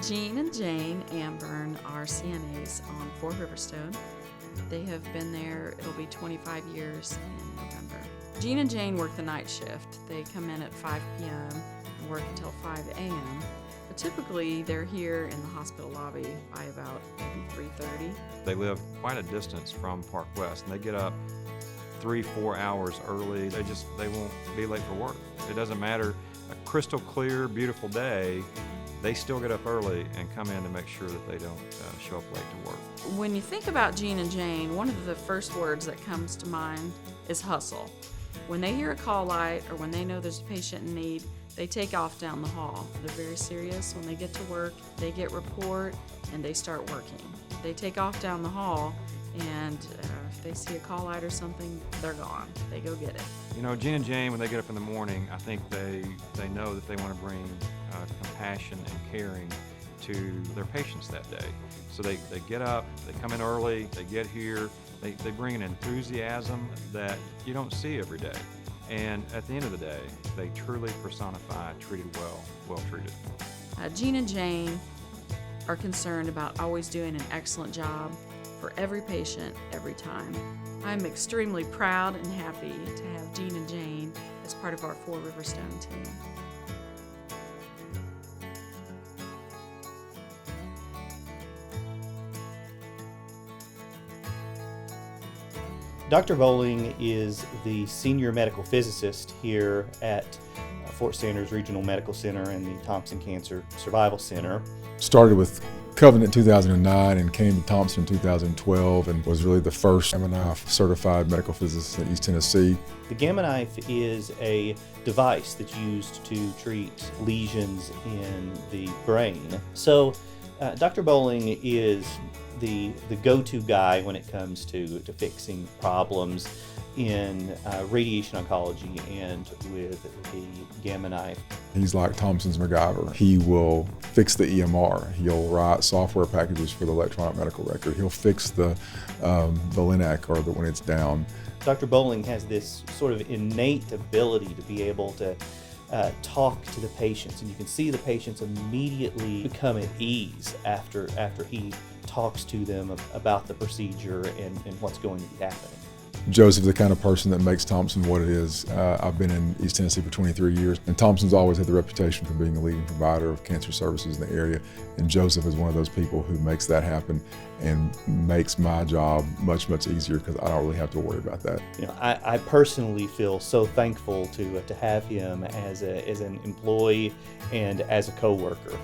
Jean and Jane Amburn are CNAs on Fort Riverstone. They have been there, it'll be 25 years in November. Jean and Jane work the night shift. They come in at 5 p.m. and work until 5 a.m. But typically they're here in the hospital lobby by about maybe 3:30. They live quite a distance from Park West, and they get up 3-4 hours early. They won't be late for work. It doesn't matter, a crystal clear, beautiful day, they still get up early and come in to make sure that they don't show up late to work. When you think about Jean and Jane, one of the first words that comes to mind is hustle. When they hear a call light or when they know there's a patient in need, they take off down the hall. They're very serious. When they get to work, they get report and they start working. They take off down the hall, and if they see a call light or something, they're gone. They go get it. You know, Jean and Jane, when they get up in the morning, I think they know that they want to bring compassion and caring to their patients that day. So they get up, they come in early, they get here, they bring an enthusiasm that you don't see every day. And at the end of the day, they truly personify treated well treated. Jean and Jane are concerned about always doing an excellent job for every patient, every time. I'm extremely proud and happy to have Jean and Jane as part of our Fort Riverstone team. Dr. Bowling is the senior medical physicist here at Fort Sanders Regional Medical Center and the Thompson Cancer Survival Center. Started with Covenant in 2009 and came to Thompson in 2012 and was really the first Gamma Knife certified medical physicist in East Tennessee. The Gamma Knife is a device that's used to treat lesions in the brain. So Dr. Bowling is the go-to guy when it comes to fixing problems in radiation oncology and with the Gamma Knife. He's like Thompson's MacGyver. He will fix the EMR. He'll write software packages for the electronic medical record. He'll fix the LINAC or when it's down. Dr. Bowling has this sort of innate ability to be able to talk to the patients, and you can see the patients immediately become at ease after he talks to them about the procedure and what's going to be happening. Joseph's the kind of person that makes Thompson what it is. I've been in East Tennessee for 23 years, and Thompson's always had the reputation for being a leading provider of cancer services in the area, and Joseph is one of those people who makes that happen and makes my job much, much easier because I don't really have to worry about that. You know, I personally feel so thankful to have him as an employee and as a coworker.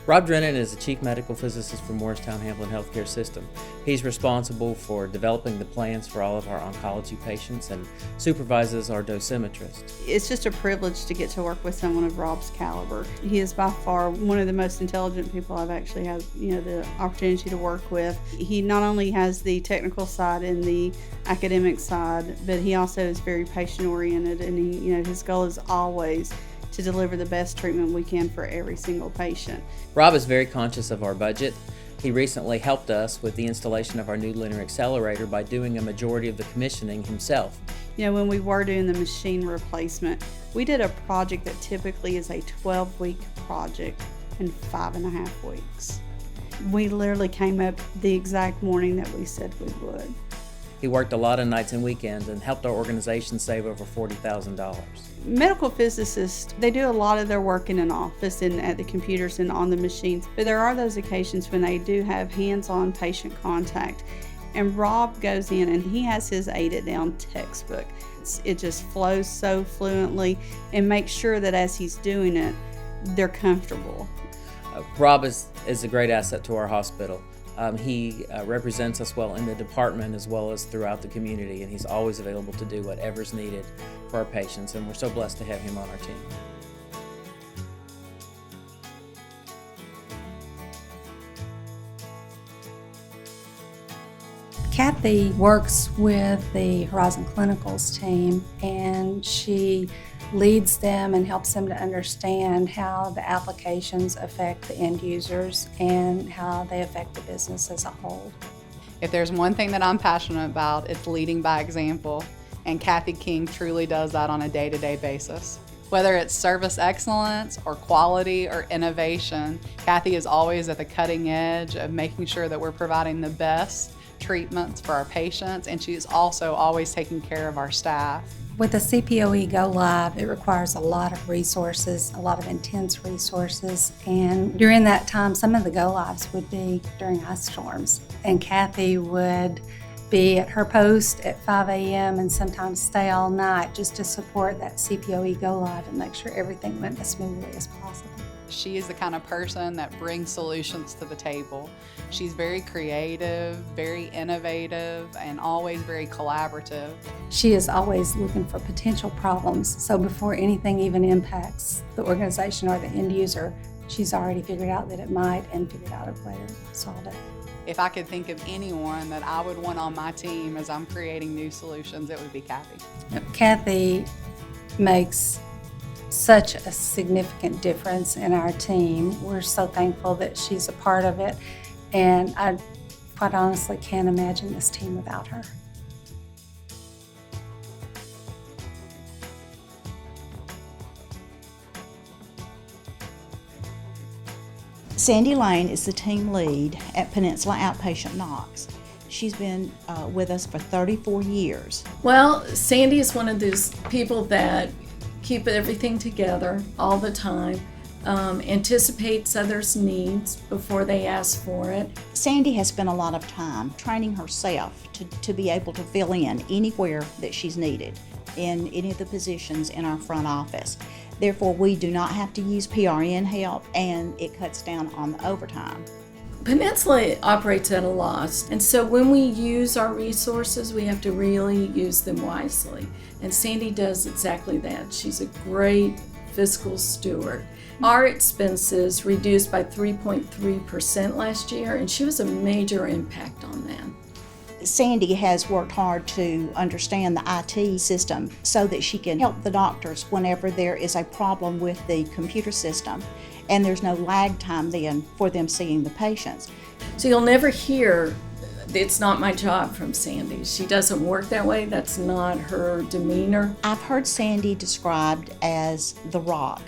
Rob Drennan is the Chief Medical Physicist for Morristown-Hamlin Healthcare System. He's responsible for developing the plans for all of our oncology patients and supervises our dosimetrist. It's just a privilege to get to work with someone of Rob's caliber. He is by far one of the most intelligent people I've actually had, the opportunity to work with. He not only has the technical side and the academic side, but he also is very patient-oriented, and his goal is always to deliver the best treatment we can for every single patient. Rob is very conscious of our budget. He recently helped us with the installation of our new linear accelerator by doing a majority of the commissioning himself. When we were doing the machine replacement, we did a project that typically is a 12-week project in 5.5 weeks. We literally came up the exact morning that we said we would. He worked a lot of nights and weekends and helped our organization save over $40,000. Medical physicists, they do a lot of their work in an office and at the computers and on the machines, but there are those occasions when they do have hands-on patient contact. And Rob goes in and he has his 8-It-Down textbook. It just flows so fluently and makes sure that as he's doing it, they're comfortable. Rob is a great asset to our hospital. He represents us well in the department as well as throughout the community, and he's always available to do whatever's needed for our patients, and we're so blessed to have him on our team. Kathy works with the Horizon Clinicals team, and she leads them and helps them to understand how the applications affect the end users and how they affect the business as a whole. If there's one thing that I'm passionate about, it's leading by example, and Kathy King truly does that on a day-to-day basis. Whether it's service excellence or quality or innovation, Kathy is always at the cutting edge of making sure that we're providing the best treatments for our patients, and she is also always taking care of our staff. With the CPOE Go Live, it requires a lot of resources, a lot of intense resources, and during that time, some of the Go Lives would be during ice storms, and Kathy would be at her post at 5 a.m. and sometimes stay all night just to support that CPOE Go Live and make sure everything went as smoothly as possible. She is the kind of person that brings solutions to the table. She's very creative, very innovative, and always very collaborative. She is always looking for potential problems, so before anything even impacts the organization or the end user, she's already figured out that it might and figured out a way to solve it. If I could think of anyone that I would want on my team as I'm creating new solutions, it would be Kathy. Kathy makes such a significant difference in our team. We're so thankful that she's a part of it, and I quite honestly can't imagine this team without her. Sandy Lane is the team lead at Peninsula Outpatient Knox. She's been with us for 34 years. Well, Sandy is one of those people that keep everything together all the time, anticipates others' needs before they ask for it. Sandy has spent a lot of time training herself to be able to fill in anywhere that she's needed in any of the positions in our front office. Therefore, we do not have to use PRN help, and it cuts down on the overtime. Peninsula operates at a loss, and so when we use our resources, we have to really use them wisely. And Sandy does exactly that. She's a great fiscal steward. Our expenses reduced by 3.3% last year, and she was a major impact on that. Sandy has worked hard to understand the IT system so that she can help the doctors whenever there is a problem with the computer system, and there's no lag time then for them seeing the patients. So you'll never hear, "It's not my job" from Sandy. She doesn't work that way. That's not her demeanor. I've heard Sandy described as the rock,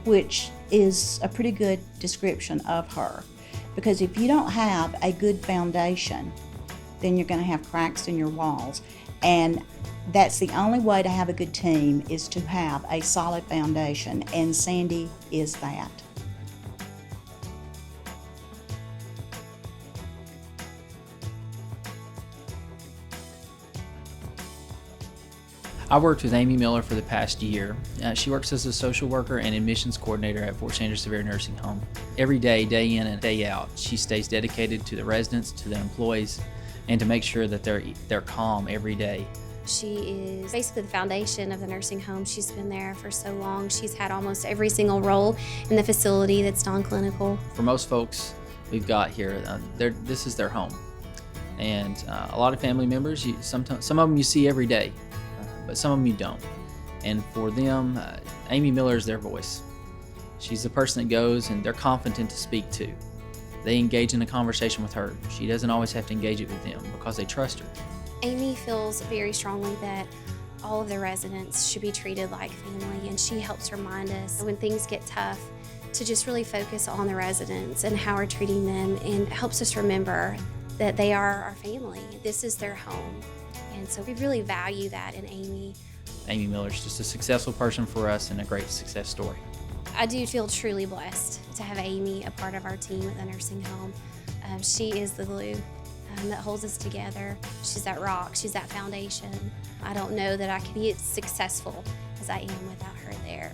which is a pretty good description of her, because if you don't have a good foundation, then you're going to have cracks in your walls. And that's the only way to have a good team, is to have a solid foundation, and Sandy is that. I worked with Amy Miller for the past year. She works as a social worker and admissions coordinator at Fort Sanders Severe Nursing Home. Every day, day in and day out, she stays dedicated to the residents, to the employees, and to make sure that they're calm every day. She is basically the foundation of the nursing home. She's been there for so long. She's had almost every single role in the facility that's non-clinical. For most folks we've got here, this is their home. And a lot of family members, some of them you see every day, but some of them you don't. And for them, Amy Miller is their voice. She's the person that goes and they're confident to speak to. They engage in a conversation with her. She doesn't always have to engage it with them because they trust her. Amy feels very strongly that all of the residents should be treated like family, and she helps remind us when things get tough to just really focus on the residents and how we're treating them, and helps us remember that they are our family. This is their home. And so we really value that in Amy. Amy Miller's just a successful person for us and a great success story. I do feel truly blessed to have Amy a part of our team at the nursing home. She is the glue that holds us together. She's that rock, she's that foundation. I don't know that I could be as successful as I am without her there.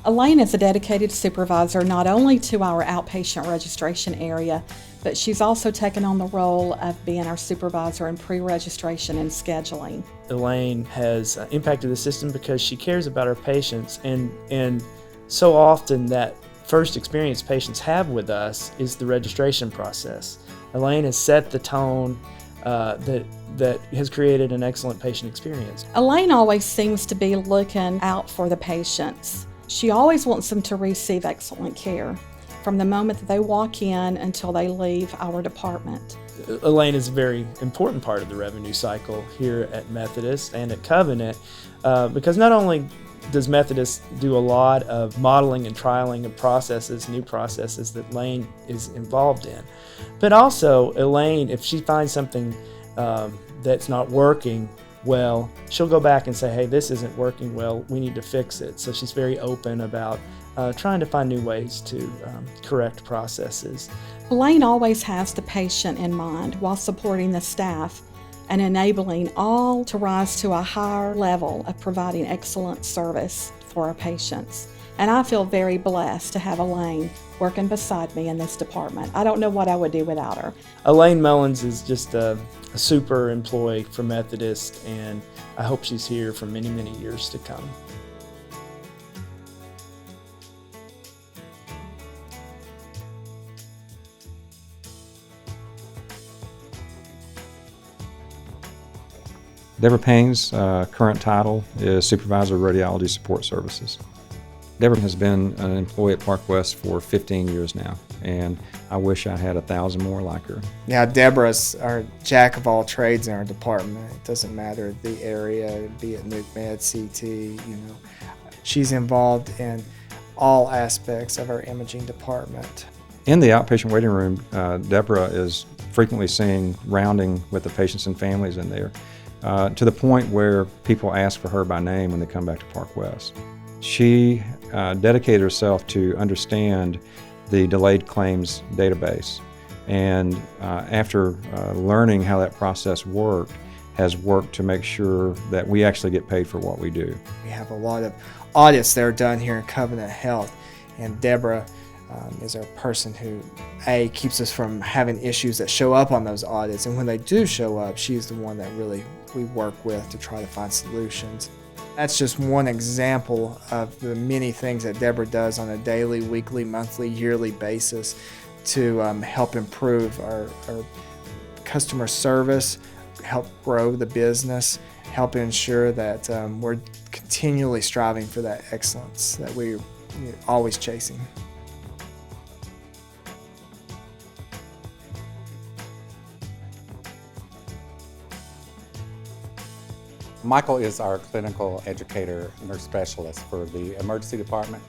Elaine is a dedicated supervisor not only to our outpatient registration area, but she's also taken on the role of being our supervisor in pre-registration and scheduling. Elaine has impacted the system because she cares about our patients, and so often that first experience patients have with us is the registration process. Elaine has set the tone that has created an excellent patient experience. Elaine always seems to be looking out for the patients. She always wants them to receive excellent care from the moment that they walk in until they leave our department. Elaine is a very important part of the revenue cycle here at Methodist and at Covenant because not only does Methodist do a lot of modeling and trialing of processes, new processes that Elaine is involved in, but also Elaine, if she finds something that's not working well, she'll go back and say, hey, this isn't working well, we need to fix it. So she's very open about trying to find new ways to correct processes. Elaine always has the patient in mind while supporting the staff and enabling all to rise to a higher level of providing excellent service for our patients. And I feel very blessed to have Elaine working beside me in this department. I don't know what I would do without her. Elaine Mullins is just a super employee for Methodist, and I hope she's here for many, many years to come. Deborah Payne's current title is Supervisor of Radiology Support Services. Deborah has been an employee at Park West for 15 years now, and I wish I had 1,000 more like her. Now, Deborah's our jack of all trades in our department. It doesn't matter the area, be it nuke med, CT, you know. She's involved in all aspects of our imaging department. In the outpatient waiting room, Deborah is frequently seen rounding with the patients and families in there, to the point where people ask for her by name when they come back to Park West. She dedicated herself to understand the delayed claims database, and after learning how that process worked, has worked to make sure that we actually get paid for what we do. We have a lot of audits that are done here in Covenant Health, and Deborah is our person who keeps us from having issues that show up on those audits, and when they do show up, she's the one that really we work with to try to find solutions. That's just one example of the many things that Deborah does on a daily, weekly, monthly, yearly basis to help improve our customer service, help grow the business, help ensure that we're continually striving for that excellence that we're always chasing. Michael is our clinical educator, nurse specialist for the emergency department.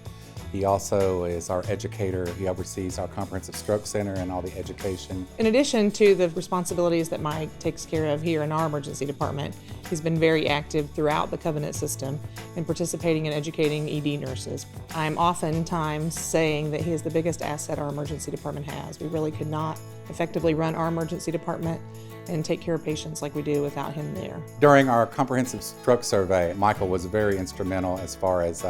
He also is our educator. He oversees our comprehensive stroke center and all the education. In addition to the responsibilities that Mike takes care of here in our emergency department, he's been very active throughout the Covenant system in participating in educating ED nurses. I'm oftentimes saying that he is the biggest asset our emergency department has. We really could not effectively run our emergency department and take care of patients like we do without him there. During our comprehensive stroke survey, Michael was very instrumental as far as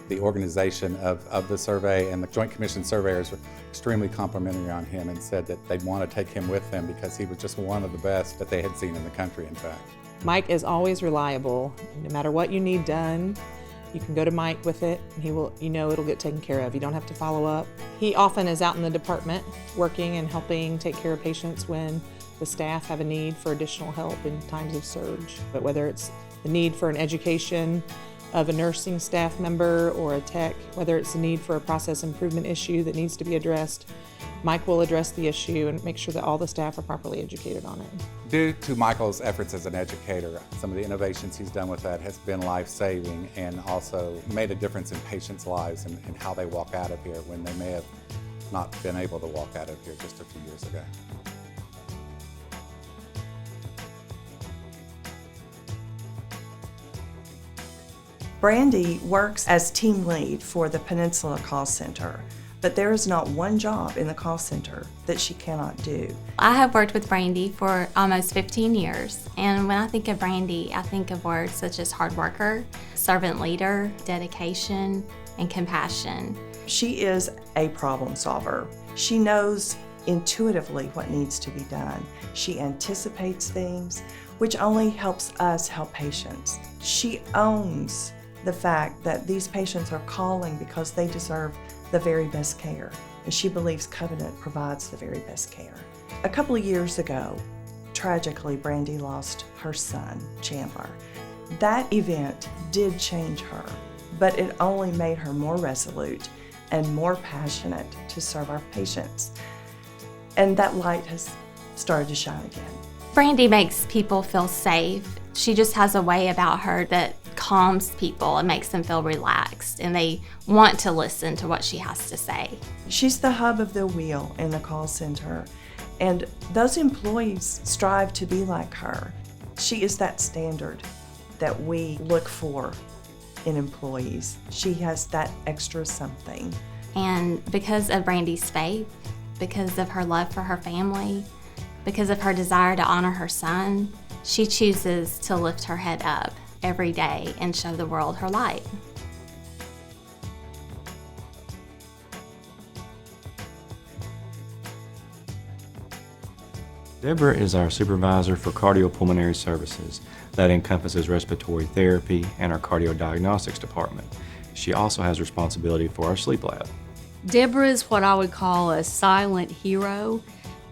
the organization of the survey, and the Joint Commission surveyors were extremely complimentary on him and said that they'd want to take him with them because he was just one of the best that they had seen in the country, in fact. Mike is always reliable. No matter what you need done, you can go to Mike with it, and he will, it'll get taken care of. You don't have to follow up. He often is out in the department working and helping take care of patients when the staff have a need for additional help in times of surge. But whether it's the need for an education of a nursing staff member or a tech, whether it's the need for a process improvement issue that needs to be addressed, Mike will address the issue and make sure that all the staff are properly educated on it. Due to Michael's efforts as an educator, some of the innovations he's done with that has been life-saving and also made a difference in patients' lives and how they walk out of here when they may have not been able to walk out of here just a few years ago. Brandy works as team lead for the Peninsula Call Center, but there is not one job in the call center that she cannot do. I have worked with Brandy for almost 15 years, and when I think of Brandy, I think of words such as hard worker, servant leader, dedication, and compassion. She is a problem solver. She knows intuitively what needs to be done. She anticipates things, which only helps us help patients. She owns the fact that these patients are calling because they deserve the very best care, and she believes Covenant provides the very best care. A couple of years ago, tragically, Brandy lost her son, Chandler. That event did change her, but it only made her more resolute and more passionate to serve our patients. And that light has started to shine again. Brandy makes people feel safe. She just has a way about her that calms people and makes them feel relaxed, and they want to listen to what she has to say. She's the hub of the wheel in the call center, and those employees strive to be like her. She is that standard that we look for in employees. She has that extra something. And because of Brandy's faith, because of her love for her family, because of her desire to honor her son, she chooses to lift her head up every day and show the world her light. Deborah is our supervisor for cardiopulmonary services. That encompasses respiratory therapy and our cardiodiagnostics department. She also has responsibility for our sleep lab. Deborah is what I would call a silent hero,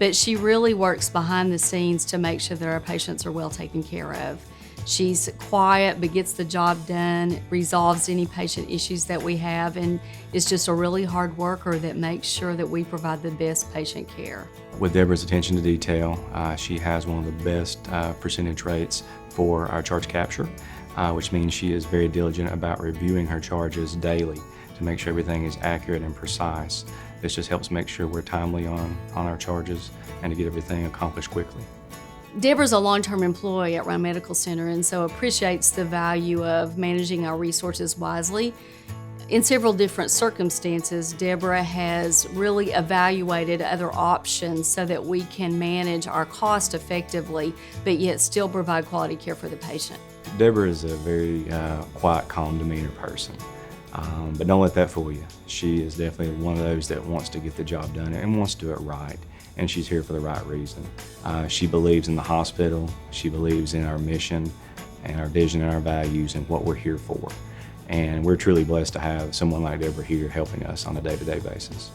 but she really works behind the scenes to make sure that our patients are well taken care of. She's quiet but gets the job done, resolves any patient issues that we have, and is just a really hard worker that makes sure that we provide the best patient care. With Deborah's attention to detail, she has one of the best percentage rates for our charge capture, which means she is very diligent about reviewing her charges daily to make sure everything is accurate and precise. This just helps make sure we're timely on our charges and to get everything accomplished quickly. Deborah's a long-term employee at Rome Medical Center, and so appreciates the value of managing our resources wisely. In several different circumstances, Deborah has really evaluated other options so that we can manage our cost effectively, but yet still provide quality care for the patient. Deborah is a very quiet, calm demeanor person, but don't let that fool you. She is definitely one of those that wants to get the job done and wants to do it right, and she's here for the right reason. She believes in the hospital, she believes in our mission and our vision and our values and what we're here for. And we're truly blessed to have someone like Deborah here helping us on a day-to-day basis.